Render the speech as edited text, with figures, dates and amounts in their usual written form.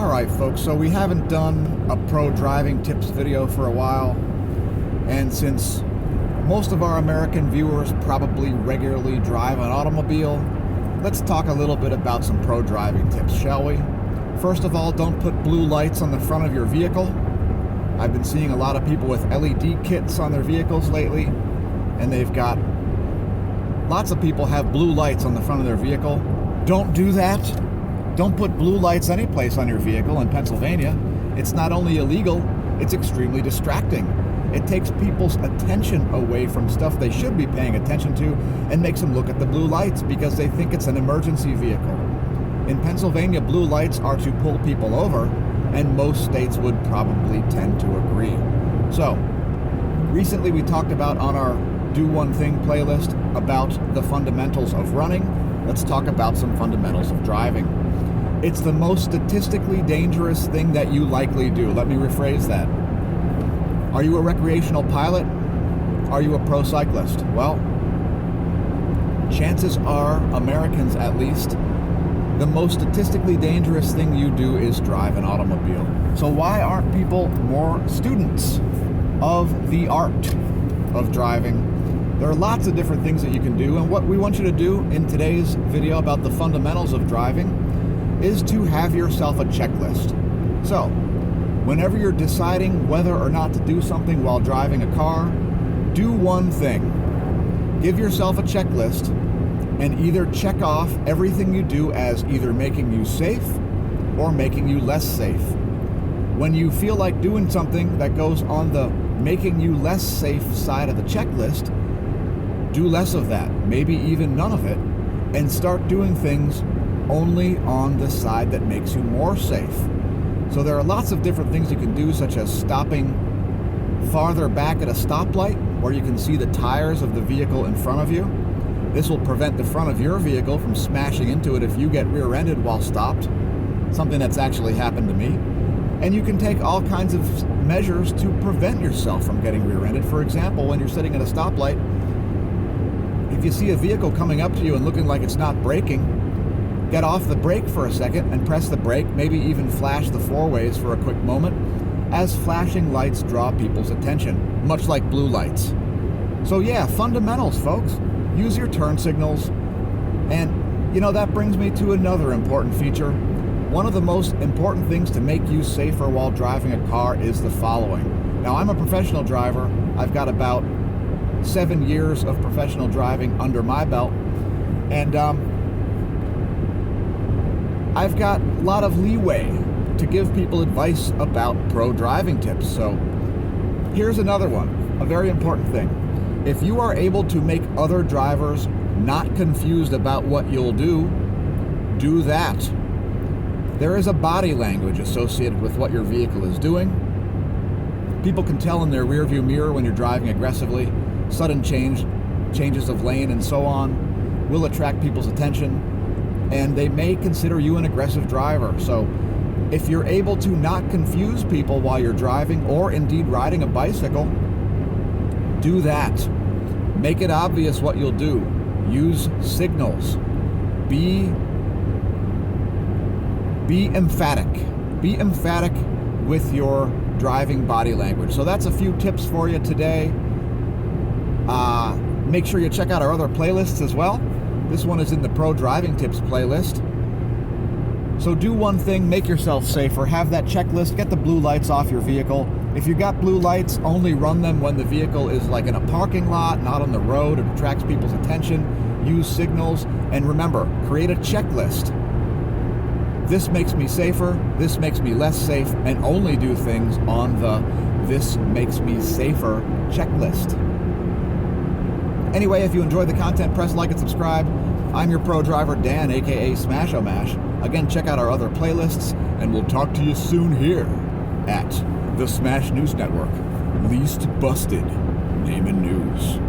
Alright folks, so we haven't done a pro driving tips video for a while, and since most of our American viewers probably regularly drive an automobile, let's talk a little bit about some pro driving tips, shall we? First of all, don't put blue lights on the front of your vehicle. I've been seeing a lot of people with LED kits on their vehicles lately, and they've got lots of people have blue lights on the front of their vehicle. Don't do that. Don't put blue lights anyplace on your vehicle in Pennsylvania. It's not only illegal, it's extremely distracting. It takes people's attention away from stuff they should be paying attention to and makes them look at the blue lights because they think it's an emergency vehicle. In Pennsylvania, blue lights are to pull people over, and most states would probably tend to agree. So, recently we talked about on our Do One Thing playlist about the fundamentals of running. Let's talk about some fundamentals of driving. It's the most statistically dangerous thing that you likely do. Let me rephrase that. Are you a recreational pilot? Are you a pro cyclist? Well, chances are, Americans at least, the most statistically dangerous thing you do is drive an automobile. So why aren't people more students of the art of driving? There are lots of different things that you can do, and what we want you to do in today's video about the fundamentals of driving is to have yourself a checklist. So, whenever you're deciding whether or not to do something while driving a car, do one thing. Give yourself a checklist and either check off everything you do as either making you safe or making you less safe. When you feel like doing something that goes on the making you less safe side of the checklist, do less of that, maybe even none of it, and start doing things only on the side that makes you more safe. So there are lots of different things you can do, such as stopping farther back at a stoplight where you can see the tires of the vehicle in front of you. This will prevent the front of your vehicle from smashing into it if you get rear-ended while stopped, something that's actually happened to me. And you can take all kinds of measures to prevent yourself from getting rear-ended. For example, when you're sitting at a stoplight, if you see a vehicle coming up to you and looking like it's not braking, get off the brake for a second and press the brake, maybe even flash the four-ways for a quick moment, as flashing lights draw people's attention, much like blue lights. So yeah, fundamentals, folks. Use your turn signals. And, you know, that brings me to another important feature. One of the most important things to make you safer while driving a car is the following. Now, I'm a professional driver. I've got about 7 years of professional driving under my belt. And, I've got a lot of leeway to give people advice about pro driving tips. So here's another one, a very important thing. If you are able to make other drivers not confused about what you'll do, do that. There is a body language associated with what your vehicle is doing. People can tell in their rearview mirror when you're driving aggressively. Sudden changes of lane and so on will attract people's attention, and they may consider you an aggressive driver. So if you're able to not confuse people while you're driving or indeed riding a bicycle, do that. Make it obvious what you'll do. Use signals. Be emphatic. Be emphatic with your driving body language. So that's a few tips for you today. Make sure you check out our other playlists as well. This one is in the Pro Driving Tips playlist. So do one thing, make yourself safer, have that checklist, get the blue lights off your vehicle. If you got blue lights, only run them when the vehicle is like in a parking lot, not on the road. It attracts people's attention. Use signals, and remember, create a checklist. This makes me safer, this makes me less safe, and only do things on the this makes me safer checklist. Anyway, if you enjoyed the content, press like and subscribe. I'm your pro driver, Dan, aka Smash-O-Mash. Again, check out our other playlists, and we'll talk to you soon here at the Smash News Network. Least busted name in news.